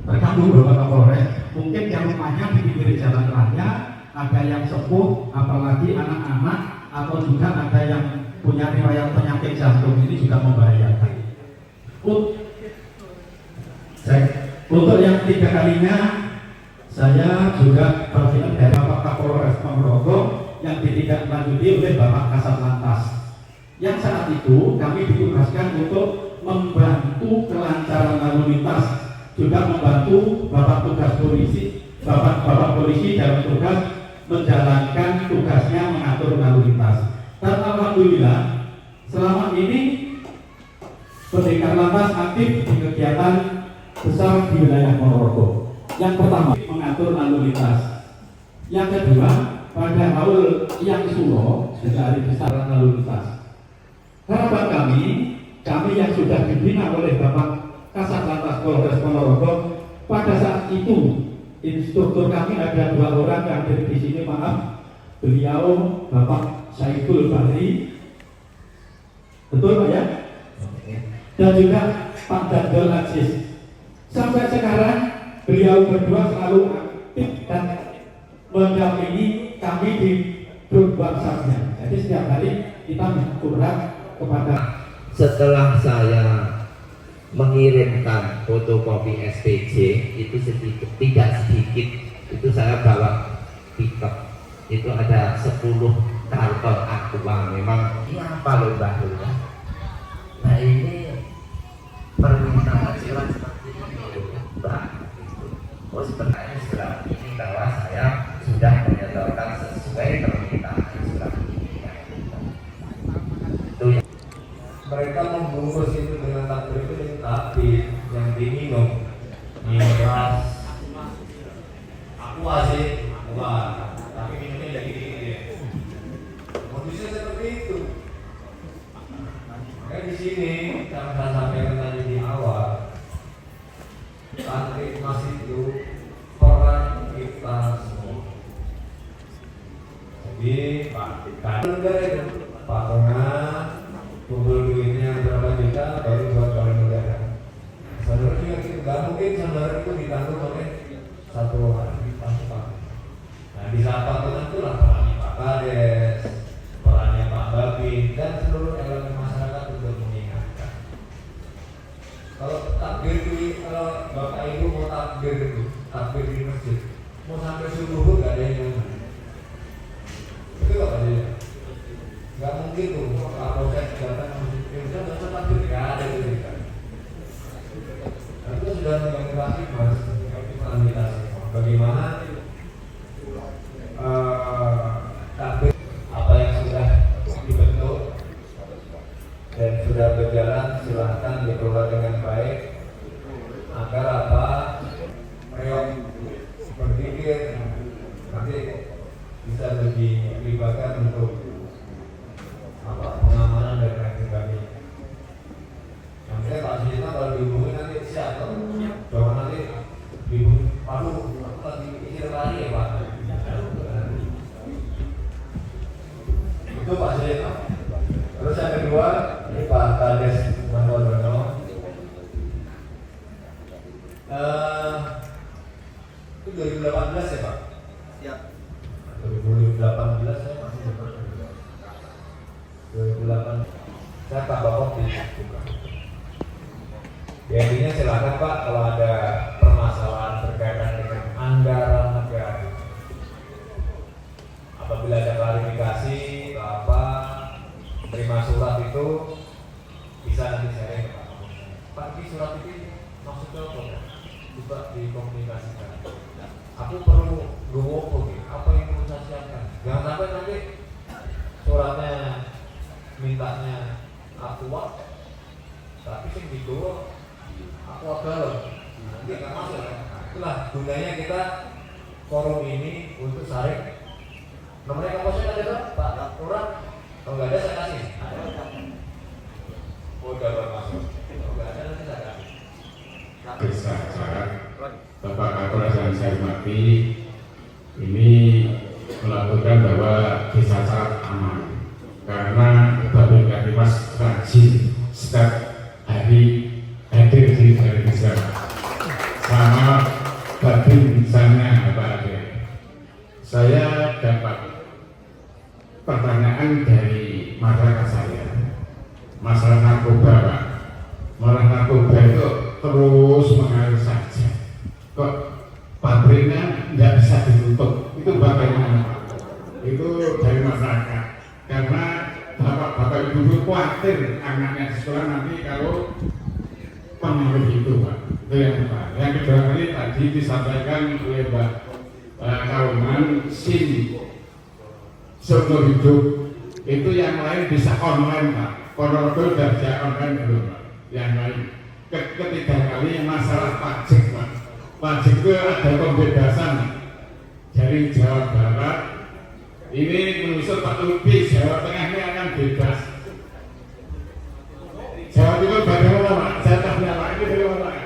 tergantung Bapak Kapolres. Mungkin yang rumahnya di pinggir jalan raya, ada yang sepuh, apalagi anak-anak, atau juga ada yang punya riwayat penyakit jantung, ini juga membahayakan. Untuk yang ketiga kalinya, saya juga perwakilan dari Bapak Kapolres Ponorogo yang ditindaklanjuti oleh Bapak Kasat Lantas. Yang saat itu kami ditugaskan untuk membantu kelancaran lalu lintas, juga membantu Bapak tugas polisi, Bapak polisi dalam tugas menjalankan tugasnya mengatur lalu lintas. Dan alhamdulillah selama ini Pendekar Lantas aktif di kegiatan besar di wilayah Ponorogo. Yang pertama mengatur lalu lintas. Yang kedua pada haul yang Suro juga hari besar lalu lintas. Harapan kami yang sudah dibina oleh Bapak Kasat Lantas Polres Ponorogo, pada saat itu instruktur kami ada 2 orang yang ada di sini, maaf, beliau Bapak Saiful Bahri, betul Pak ya? Dan juga Pak Dandol Aziz. Sampai sekarang beliau berdua selalu aktif dan mendampingi kami di grup WhatsApp-nya. Jadi setiap hari kita curhat kepada. Setelah saya mengirimkan fotokopi SPJ itu tidak sedikit, itu saya bawa pickup, itu ada 10 karton aqua. Memang ini apa loh Mbak Dul? Nah ini permintaan surat seperti ini Mbak. Oh sebenarnya surat ini bahwa saya sudah menyodorkan sesuai permintaan surat ini. Itu yang mereka membungkus itu dengan takbir itu dengan takbir yang diminum, miras, aqua sih, tapi minumnya jadi gini. Modusnya seperti itu. Kayak di sini, yang saya sampaikan tadi di awal, santri mas itu peran kita semua. Jadi Pak Tengah kumpul duitnya berapa juta baru buat balai negara. Saudara juga gitu, nggak mungkin saudara itu ditanggung oleh satu orang pasukan. Nah di saat patungan itulah perannya Pak Kades, perannya Pak Babin dan seluruh elemen masyarakat untuk mengingatkan. Kalau takbir itu, kalau Bapak Ibu mau takbir di masjid, mau sampai subuh nggak ada yang nyaman. Itu nggak ada. Gak mungkin tuh kalau saya datang Indonesia dan takbir gak ada itu kan. Itu sudah mengantisipasi mas bagaimana takbir apa yang sudah dibentuk dan sudah berjalan, silahkan dikelola dengan baik agar apa reok berpikir nanti bisa lebih dilibatkan untuk pengamanan dan lain sebagainya. Nanti Pak Sujita kalau dihubungi nanti siapa? Jangan nanti dihubungi, aduh, aku lagi pikir lagi ya Pak. Itu Pak Sujita. Terus yang kedua, ini Pak Kades Mandono. Itu 2018 ya Pak? Siap. 2018 saya masih bekerja. 2008 saya tambah kopi bukan. Ya intinya silakan Pak kalau ada permasalahan berkaitan dengan anggaran negara. Apabila ada klarifikasi atau apa, terima surat itu bisa nanti sharing ke Pak. Pak ini surat ini maksudnya apa? Coba dikomunikasikan. Aku perlu apa yang perlu saya siapkan? Jangan sampai nanti suratnya mintanya aqua, tapi sing digowo aqua galon nanti nggak masuk. Itulah gunanya kita forum ini untuk saling. Nomornya komposnya ada kan Pak Lurah? Kalau nggak ada saya kasih. Oh udah masuk. Kalau nggak ada nanti saya kasih. Besar Bapak Kapolres yang saya hormati, ini melaporkan bahwa desa Sarat aman karena Bapak Kadimas rajin setiap hari hadir di desa selama Babin sana Pak Ade. Saya dapat pertanyaan dari masyarakat saya, masalah narkoba Pak. Masalah narkoba itu terus mengalir saja. Kok pabriknya nggak bisa ditutup? Itu bagaimana Pak? Itu dari masyarakat. Karena bapak-bapak ibu khawatir anaknya di sekolah nanti kalau pengaruh itu Pak. Itu yang pertama. Yang kedua kali tadi disampaikan oleh Mbak Kauman seumur hidup itu yang lain bisa online Pak. Ponorogo sudah bisa online belum Pak? Yang lain. Ketiga kali masalah pajak Pak. Pajak itu ada pembebasan dari Jawa Barat. Ini menyusul Pak Lutfi, Jawa Tengah ini akan bebas. Jawa Timur bagaimana Pak? Saya tanya Pak, ini bagaimana Pak?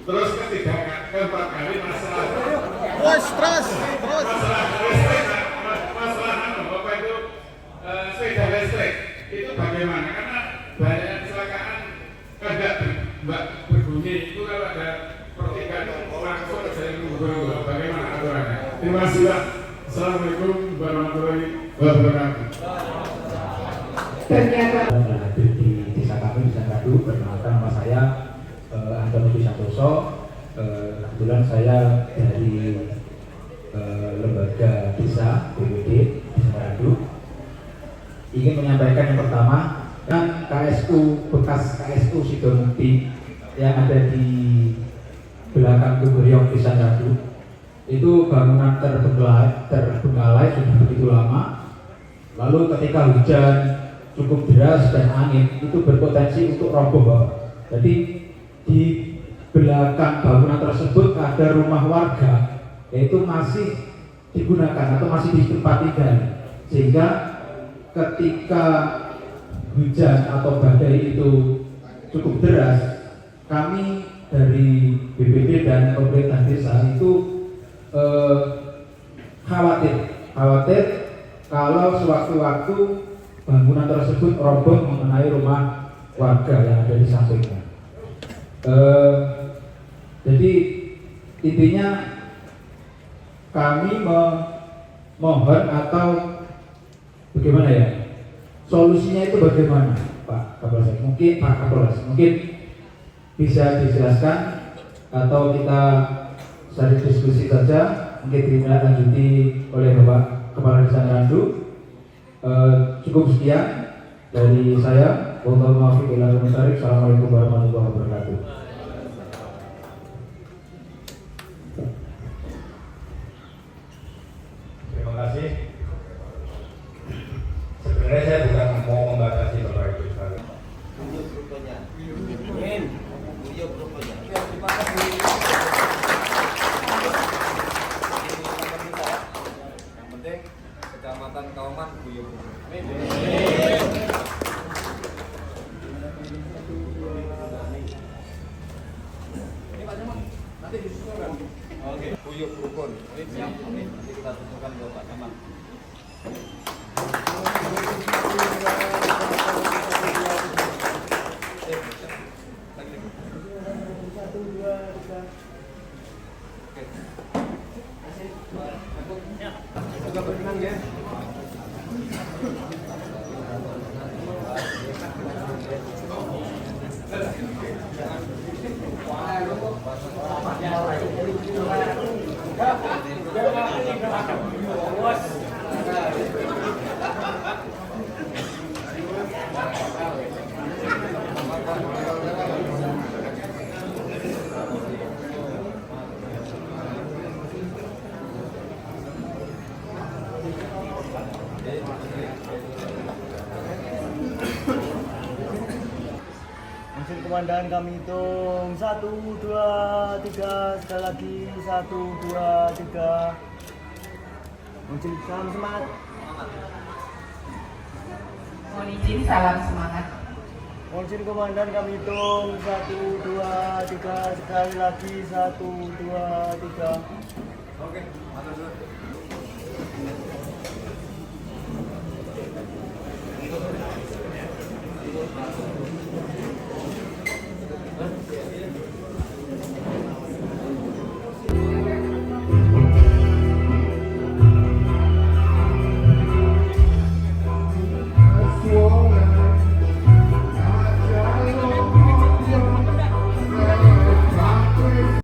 Terus ketiga, keempat kali masalah masalah apa itu sepeda listrik itu bagaimana? Karena banyak kecelakaan tidak berbunyi itu kalau ada pertigaan langsung dari gubernur. Bagaimana aturannya? Terima kasih Pak. Assalamualaikum warahmatullahi wabarakatuh. Ternyata hadir di desa kami di Sangkadu. Perkenalkan nama saya Antoni Santoso. Kebetulan saya dari lembaga desa BPD di Sangkadu. Ingin menyampaikan yang pertama, kan KSU bekas KSU Sidomukti yang ada di belakang Kuburyong di Sangkadu itu bangunan terbengkalai sudah begitu lama. Lalu ketika hujan cukup deras dan angin itu berpotensi untuk roboh Bapak. Jadi di belakang bangunan tersebut ada rumah warga yaitu masih digunakan atau masih di tempat tinggal, sehingga ketika hujan atau badai itu cukup deras, kami dari BPD dan pemerintah desa itu khawatir kalau sewaktu-waktu bangunan tersebut roboh mengenai rumah warga yang ada di sampingnya. Jadi intinya kami memohon atau bagaimana ya, solusinya itu bagaimana Pak Kapolres? Mungkin Pak Kapolres mungkin bisa dijelaskan atau kita sari diskusi saja, mungkin ditindaklanjuti oleh Bapak Kepala Desa Randu. Cukup sekian dari saya. Assalamualaikum warahmatullahi wabarakatuh. Terima kasih. Sebenarnya saya bukan mau membatasi Bapak Ibu sekalian. Yang penting Kecamatan Kauman guyub. Oke, guyub rukun. Siap. Nanti kita tentukan ke Pak Camat. Juga berkenan ya. Mesin komandan kami hitung 1, 2, 3, sekali lagi 1, 2, 3. Mesin salam semangat. Mohon izin salam semangat. Mesin komandan kami hitung 1, 2, 3, sekali lagi 1, 2, 3. Oke, matur nuwun.